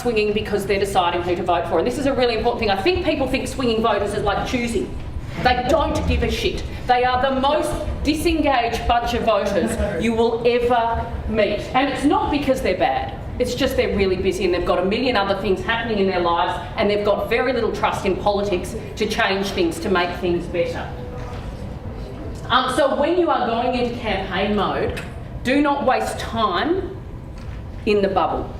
swinging because they're deciding who to vote for. And this is a really important thing. I think people think swinging voters is like choosing. They don't give a shit. They are the most disengaged bunch of voters you will ever meet. And it's not because they're bad. It's just they're really busy and they've got a million other things happening in their lives and they've got very little trust in politics to change things, to make things better. So when you are going into campaign mode, do not waste time in the bubble.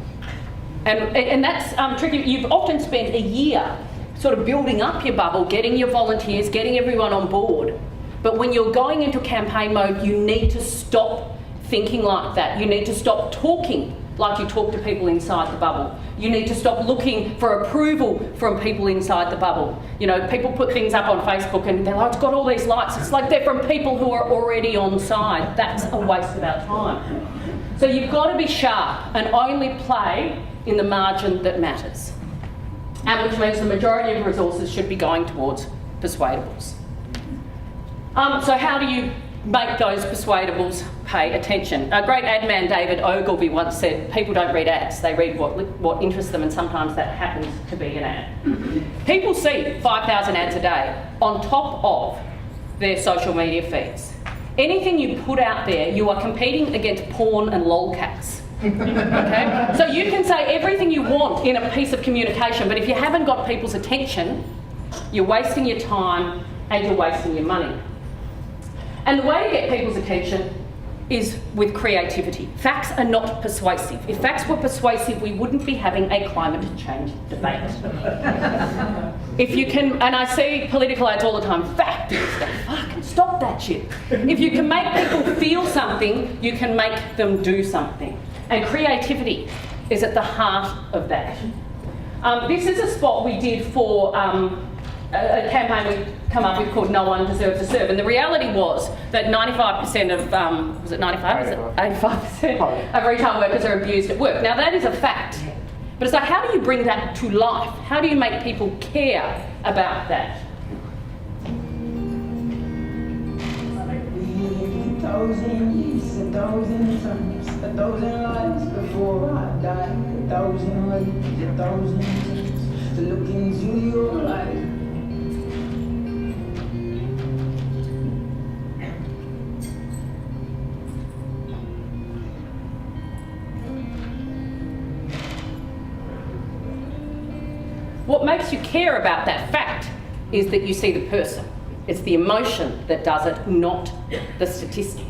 And that's tricky. You've often spent a year sort of building up your bubble, getting your volunteers, getting everyone on board. But when you're going into campaign mode, you need to stop thinking like that. You need to stop talking like you talk to people inside the bubble. You need to stop looking for approval from people inside the bubble. You know, people put things up on Facebook and they're like, it's got all these likes. It's like they're from people who are already on side. That's a waste of our time. So you've got to be sharp and only play in the margin that matters. And which means the majority of resources should be going towards persuadables. So how do you make those persuadables pay attention? A great ad man, David Ogilvy, once said, people don't read ads, they read what interests them, and sometimes that happens to be an ad. People see 5,000 ads a day on top of their social media feeds. Anything you put out there, you are competing against porn and lolcats. Okay? So you can say everything you want in a piece of communication, but if you haven't got people's attention, you're wasting your time and you're wasting your money. And the way to get people's attention is with creativity. Facts are not persuasive. If facts were persuasive, we wouldn't be having a climate change debate. If you can, and I see political ads all the time, fact is the fucking stop that shit. If you can make people feel something, you can make them do something. And creativity is at the heart of that. This is a spot we did for a campaign we come up with called No One Deserves to Serve. And the reality was that 95% of, was it 95? 85% of retail workers are abused at work. Now that is a fact. But it's like, how do you bring that to life? How do you make people care about that? 1,000 years, 1,000 suns, 1,000 lives before I die, 1,000 ways, 1,000 things to look into your life. What makes you care about that fact is that you see the person. It's the emotion that does it, not the statistic.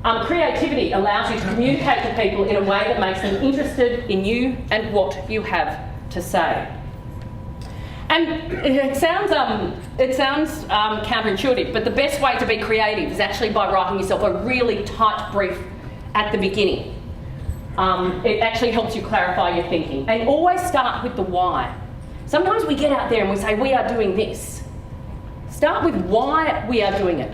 Creativity allows you to communicate to people in a way that makes them interested in you and what you have to say. And it sounds counterintuitive, but the best way to be creative is actually by writing yourself a really tight brief at the beginning. It actually helps you clarify your thinking. And always start with the why. Sometimes we get out there and we say, we are doing this. Start with why we are doing it.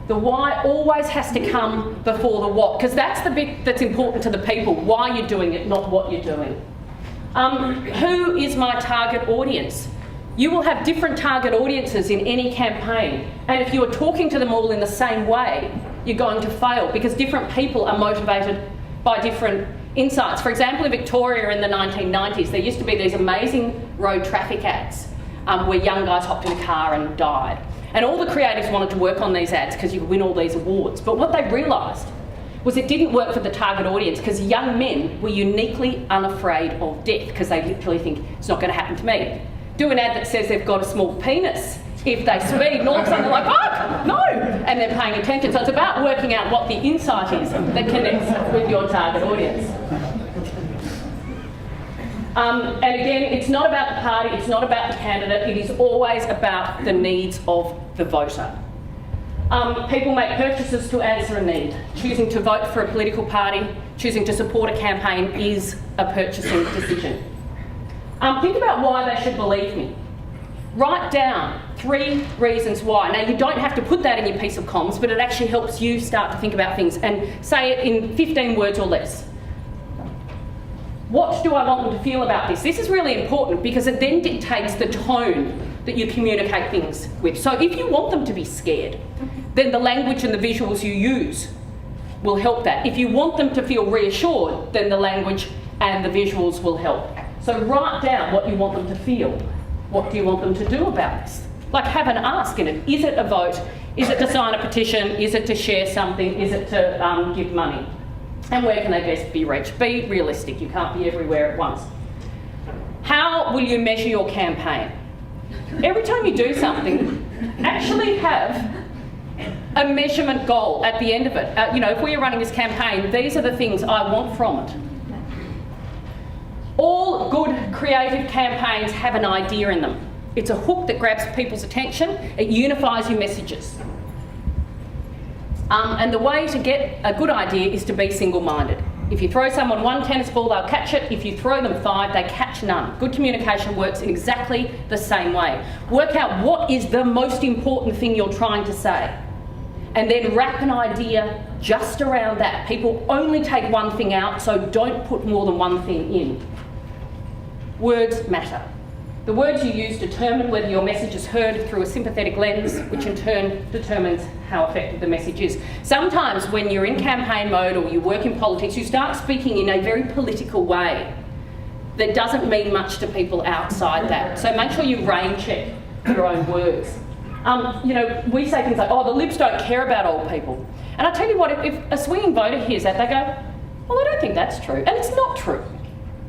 The why always has to come before the what, because that's the bit that's important to the people, why you're doing it, not what you're doing. Who is my target audience? You will have different target audiences in any campaign, and if you are talking to them all in the same way, you're going to fail, because different people are motivated by different insights. For example, in Victoria in the 1990s, there used to be these amazing road traffic ads where young guys hopped in a car and died. And all the creatives wanted to work on these ads because you could win all these awards. But what they realised was it didn't work for the target audience, because young men were uniquely unafraid of death, because they literally think, it's not going to happen to me. Do an ad that says they've got a small penis if they speed, and all of a sudden they're like, oh, no! And they're paying attention. So it's about working out what the insight is that connects with your target audience. And again, it's not about the party, it's not about the candidate, it is always about the needs of the voter. People make purchases to answer a need. Choosing to vote for a political party, choosing to support a campaign is a purchasing decision. Think about why they should believe me. Write down 3 reasons why. Now, you don't have to put that in your piece of comms, but it actually helps you start to think about things, and say it in 15 words or less. What do I want them to feel about this? This is really important because it then dictates the tone that you communicate things with. So if you want them to be scared, then the language and the visuals you use will help that. If you want them to feel reassured, then the language and the visuals will help. So write down what you want them to feel. What do you want them to do about this? Like, have an ask in it. Is it a vote? Is it to sign a petition? Is it to share something? Is it to give money? And where can they best be reached? Be realistic. You can't be everywhere at once. How will you measure your campaign? Every time you do something, actually have a measurement goal at the end of it. You know, if we are running this campaign, these are the things I want from it. All good creative campaigns have an idea in them. It's a hook that grabs people's attention. It unifies your messages. And the way to get a good idea is to be single-minded. If you throw someone one tennis ball, they'll catch it. If you throw them 5, they catch none. Good communication works in exactly the same way. Work out what is the most important thing you're trying to say, and then wrap an idea just around that. People only take one thing out, so don't put more than one thing in. Words matter. The words you use determine whether your message is heard through a sympathetic lens, which in turn determines how effective the message is. Sometimes when you're in campaign mode or you work in politics, you start speaking in a very political way that doesn't mean much to people outside that. So make sure you rain check your own words. You know, we say things like, oh, the Libs don't care about old people. And I tell you what, if a swinging voter hears that, they go, well, I don't think that's true. And it's not true.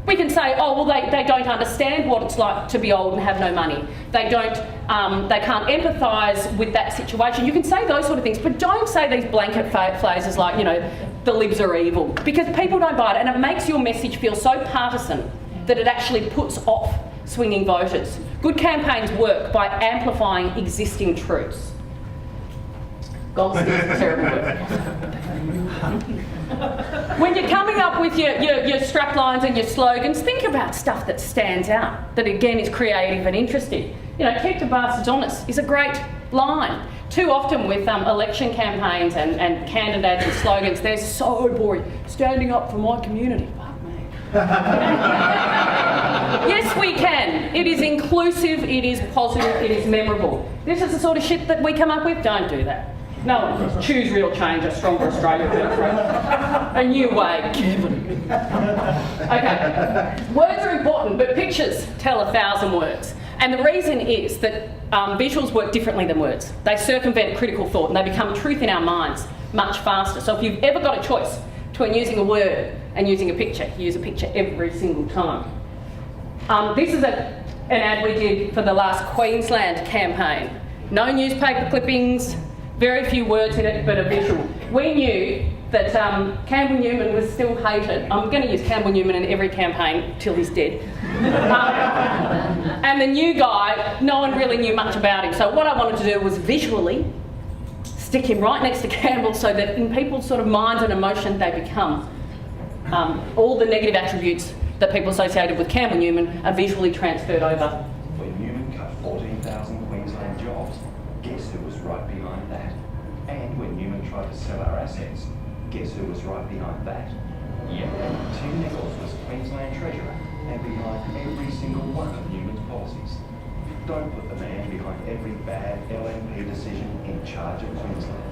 We can say, oh, well, they don't understand what it's like to be old and have no money. They can't empathise with that situation. You can say those sort of things, but don't say these blanket phrases like, you know, the Libs are evil, because people don't buy it, and it makes your message feel so partisan that it actually puts off swinging voters. Good campaigns work by amplifying existing truths. Gold is a terrible word. When you're coming up with your strap lines and your slogans, think about stuff that stands out, that again is creative and interesting. You know, keep the bastards honest is a great line. Too often with election campaigns and candidates and slogans, they're so boring. Standing up for my community. Fuck me. Yes, we can. It is inclusive, it is positive, it is memorable. This is the sort of shit that we come up with. Don't do that. No, choose real change, a stronger Australia. A new way, Kevin. Okay, words are important, but pictures tell 1,000 words. And the reason is that visuals work differently than words. They circumvent critical thought and they become truth in our minds much faster. So if you've ever got a choice between using a word and using a picture, use a picture every single time. This is an ad we did for the last Queensland campaign. No newspaper clippings, very few words in it, but a visual. We knew that Campbell Newman was still hated. I'm going to use Campbell Newman in every campaign till he's dead. And the new guy, no one really knew much about him. So what I wanted to do was visually stick him right next to Campbell so that in people's sort of minds and emotion they become all the negative attributes that people associated with Campbell Newman are visually transferred over. When Newman cut 14,000 Queensland jobs, guess who was right behind that? And when Newman tried to sell our assets, guess who was right behind that? Yeah, Tim Nichols was Queensland Treasurer and behind every single one of Newman's policies. Don't put the man behind every bad LNP decision in charge of Queensland.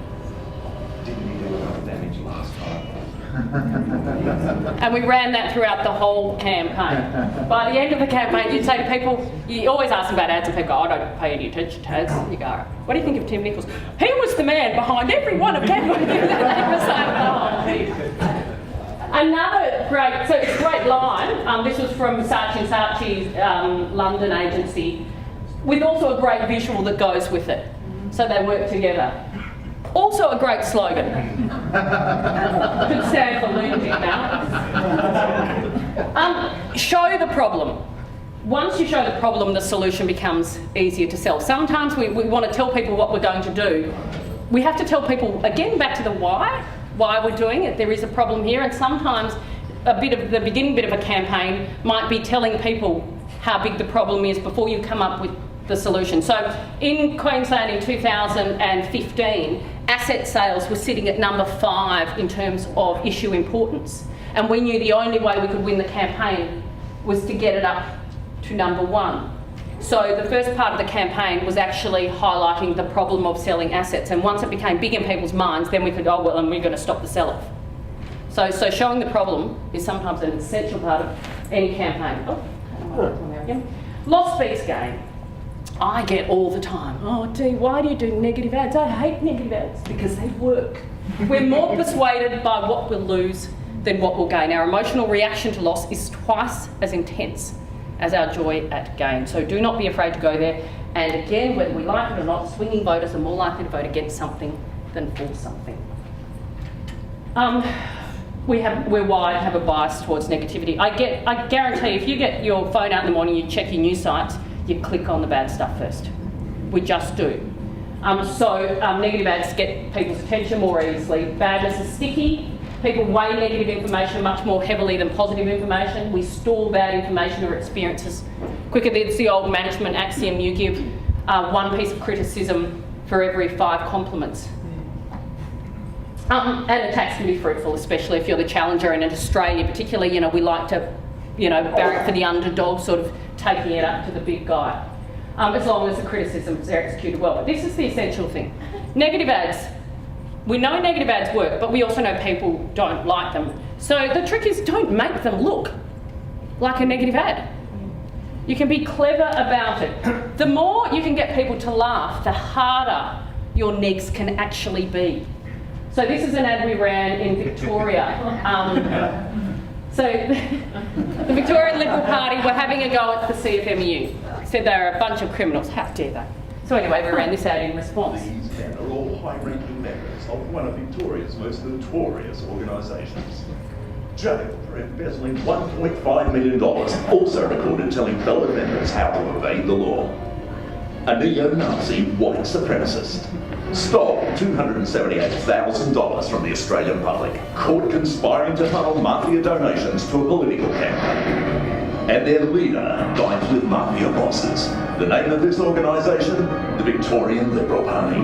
Didn't he do enough damage last time? And we ran that throughout the whole campaign. By the end of the campaign, you'd say to people, you always ask them about ads and people go, I don't pay any attention to ads. You go, what do you think of Tim Nichols? He was the man behind every one of them. Another great, so it's a great line. This was from Saatchi & Saatchi's London agency, with also a great visual that goes with it. So they work together. Also a great slogan. Could stand for lunatic now. Show the problem. Once you show the problem, the solution becomes easier to sell. Sometimes we want to tell people what we're going to do. We have to tell people, again, back to the why we're doing it. There is a problem here, and sometimes the beginning bit of a campaign might be telling people how big the problem is before you come up with the solution. So in Queensland in 2015, asset sales were sitting at number 5 in terms of issue importance. And we knew the only way we could win the campaign was to get it up to number 1. So the first part of the campaign was actually highlighting the problem of selling assets. And once it became big in people's minds, then we could, oh, well, and we're going to stop the sell-off. So showing the problem is sometimes an essential part of any campaign. Loss beats gain. I get all the time, oh Dee, why do you do negative ads? I hate negative ads because they work. We're more persuaded by what we'll lose than what we'll gain. Our emotional reaction to loss is twice as intense as our joy at gain. So do not be afraid to go there. And again, whether we like it or not, swinging voters are more likely to vote against something than for something. We're wired to have a bias towards negativity. I guarantee if you get your phone out in the morning, you check your news sites, you click on the bad stuff first. We just do. Negative ads get people's attention more easily. Badness is sticky. People weigh negative information much more heavily than positive information. We store bad information or experiences quicker. It's the old management axiom, you give one piece of criticism for every 5 compliments. And attacks can be fruitful, especially if you're the challenger. And in Australia particularly, we like to, barrack for the underdog, sort of taking it up to the big guy. As long as the criticisms are executed well. But this is the essential thing. Negative ads. We know negative ads work, but we also know people don't like them. So the trick is don't make them look like a negative ad. You can be clever about it. The more you can get people to laugh, the harder your negs can actually be. So this is an ad we ran in Victoria. So the Victorian Liberal Party were having a go at the CFMEU. Said they were a bunch of criminals. How dare they? So anyway, we ran this ad in response. These men are all high-ranking members of one of Victoria's most notorious organisations. Jailed for embezzling $1.5 million, also recorded telling fellow members how to evade the law. A neo-Nazi white supremacist stole $278,000 from the Australian public, caught conspiring to funnel mafia donations to a political campaign. And their leader dines with mafia bosses. The name of this organisation? The Victorian Liberal Party.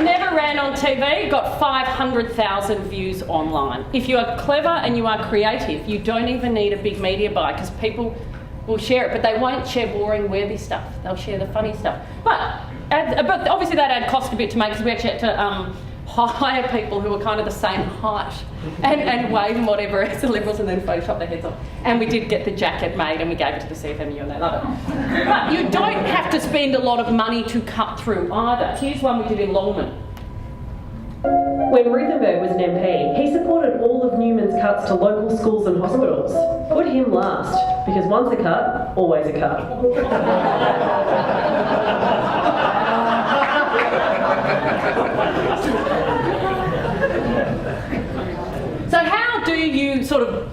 Never ran on TV, got 500,000 views online. If you are clever and you are creative, you don't even need a big media buy because people will share it, but they won't share boring, worthy stuff. They'll share the funny stuff. But obviously that ad cost a bit to make because we actually had to hire people who were kind of the same height and weight and whatever as the Liberals and then Photoshop their heads off. And we did get the jacket made and we gave it to the CFMU and they love it. But you don't have to spend a lot of money to cut through either. Here's one we did in Longman. When Ruthenberg was an MP, he supported all of Newman's cuts to local schools and hospitals. Put him last, because once a cut, always a cut. So how do you sort of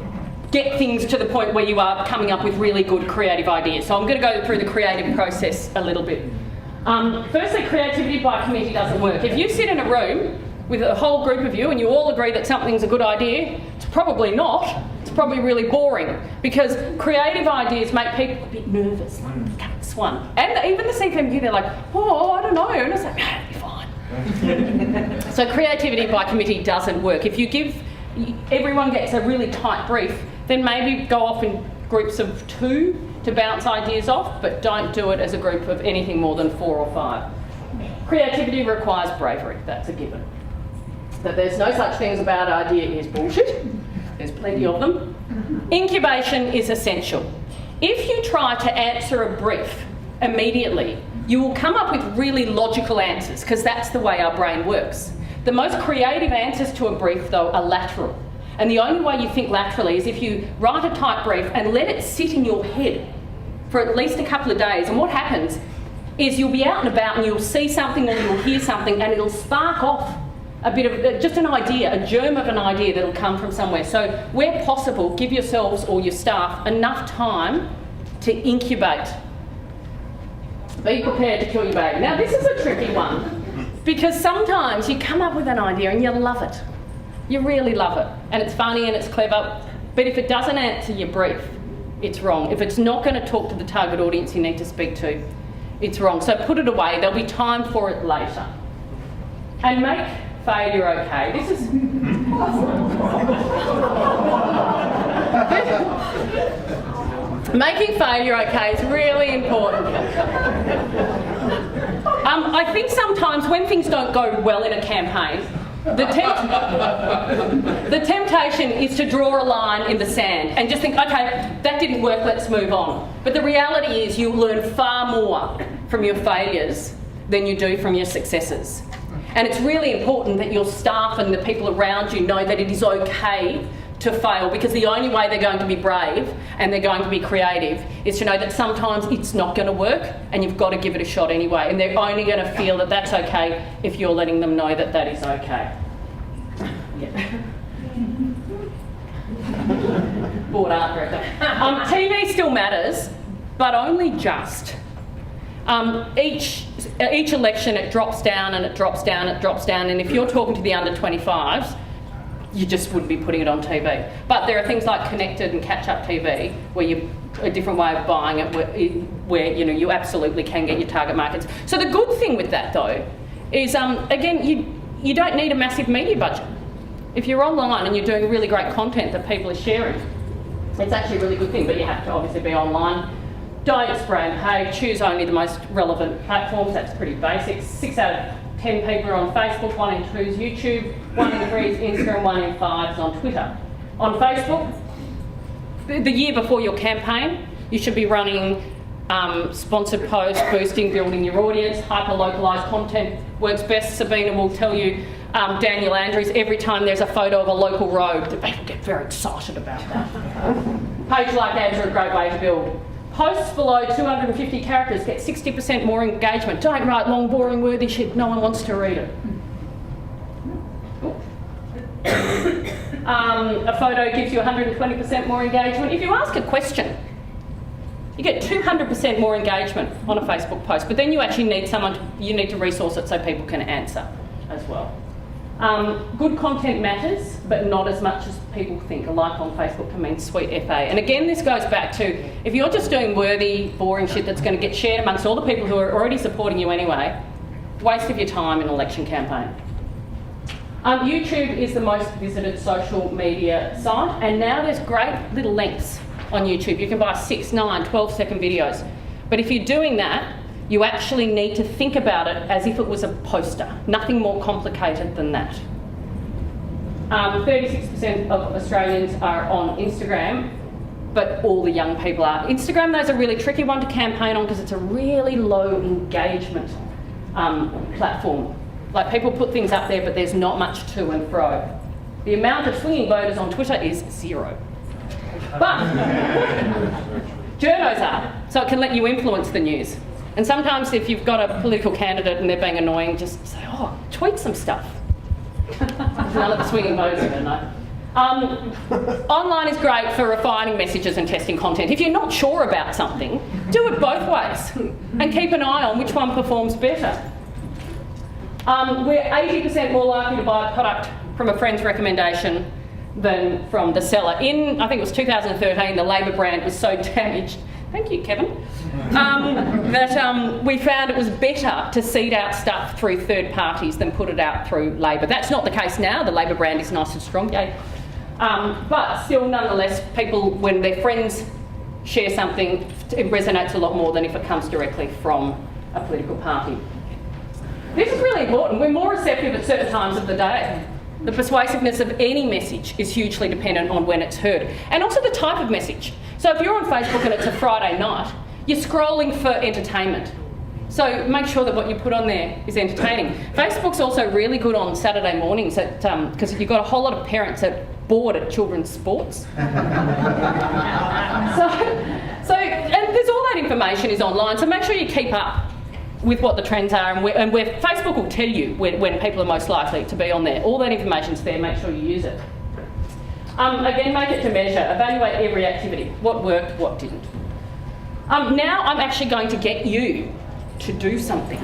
get things to the point where you are coming up with really good creative ideas? So I'm going to go through the creative process a little bit. Firstly, creativity by committee doesn't work. If you sit in a room with a whole group of you and you all agree that something's a good idea, it's probably not. It's probably really boring because creative ideas make people a bit nervous. Like, that's one. And even the CFMU, they're like, oh, I don't know. And it's like, it'll be fine. So creativity by committee doesn't work. If you give, everyone gets a really tight brief, then maybe go off in groups of 2 to bounce ideas off, but don't do it as a group of anything more than 4 or 5. Creativity requires bravery, that's a given. That there's no such thing as a bad idea is bullshit. There's plenty of them. Incubation is essential. If you try to answer a brief immediately, you will come up with really logical answers because that's the way our brain works. The most creative answers to a brief, though, are lateral. And the only way you think laterally is if you write a tight brief and let it sit in your head for at least a couple of days. And what happens is you'll be out and about and you'll see something or you'll hear something and it'll spark off a bit of just an idea, a germ of an idea that'll come from somewhere. So where possible, give yourselves or your staff enough time to incubate. Be prepared to kill your baby. Now this is a tricky one because sometimes you come up with an idea and you love it. You really love it. And it's funny and it's clever, but if it doesn't answer your brief, it's wrong. If it's not going to talk to the target audience you need to speak to, it's wrong. So put it away. There'll be time for it later. And make failure okay. This is... Making failure okay is really important. I think sometimes when things don't go well in a campaign, the temptation is to draw a line in the sand and just think, okay, that didn't work, let's move on. But the reality is you'll learn far more from your failures than you do from your successes. And it's really important that your staff and the people around you know that it is okay to fail, because the only way they're going to be brave and they're going to be creative is to know that sometimes it's not going to work and you've got to give it a shot anyway, and they're only going to feel that that's okay if you're letting them know that that is okay. Yeah. Board art director. TV still matters, but only just. Each election it drops down and it drops down, it drops down, and if you're talking to the under 25s, you just wouldn't be putting it on TV. But there are things like connected and catch-up TV where you a different way of buying it, where you know you absolutely can get your target markets. So the good thing with that though is again you don't need a massive media budget. If you're online and you're doing really great content that people are sharing, it's actually a really good thing. But you have to obviously be online. Don't spray and pay. Choose only the most relevant platforms. That's pretty basic. 6 out of 10 people are on Facebook, 1 in 2 is YouTube, 1 in 3 is Instagram, 1 in 5 is on Twitter. On Facebook, the year before your campaign, you should be running sponsored posts, boosting, building your audience. Hyper-localised content works best. Sabina will tell you, Daniel Andrews, every time there's a photo of a local road, the people get very excited about that. Page like ads are a great way to build. Posts below 250 characters get 60% more engagement. Don't write long, boring, worthy shit. No one wants to read it. A photo gives you 120% more engagement. If you ask a question, you get 200% more engagement on a Facebook post, but then you actually need you need to resource it so people can answer as well. Good content matters, but not as much as people think. A like on Facebook can mean sweet FA. And again, this goes back to, if you're just doing worthy, boring shit that's going to get shared amongst all the people who are already supporting you anyway, waste of your time in an election campaign. YouTube is the most visited social media site, and now there's great little lengths on YouTube. You can buy 6, 9, 12-second videos. But if you're doing that, you actually need to think about it as if it was a poster. Nothing more complicated than that. 36% of Australians are on Instagram, but all the young people are. Instagram, though, is a really tricky one to campaign on because it's a really low engagement platform. Like, people put things up there, but there's not much to and fro. The amount of swinging voters on Twitter is 0. But journos are, so it can let you influence the news. And sometimes if you've got a political candidate and they're being annoying, just say, oh, tweet some stuff. None of the swinging voters are going to know. Online is great for refining messages and testing content. If you're not sure about something, do it both ways and keep an eye on which one performs better. We're 80% more likely to buy a product from a friend's recommendation than from the seller. In, I think it was 2013, the Labor brand was so damaged, thank you, Kevin, that we found it was better to seed out stuff through third parties than put it out through Labor. That's not the case now. The Labor brand is nice and strong, yay. But still, nonetheless, people, when their friends share something, it resonates a lot more than if it comes directly from a political party. This is really important. We're more receptive at certain times of the day. The persuasiveness of any message is hugely dependent on when it's heard, and also the type of message. So if you're on Facebook and it's a Friday night, you're scrolling for entertainment. So make sure that what you put on there is entertaining. Facebook's also really good on Saturday mornings because you've got a whole lot of parents that are bored at children's sports. And there's all that information is online, so make sure you keep up with what the trends are, and where Facebook will tell you when people are most likely to be on there. All that information's there, make sure you use it. Again, make it to measure. Evaluate every activity. What worked, what didn't. Now I'm actually going to get you to do something.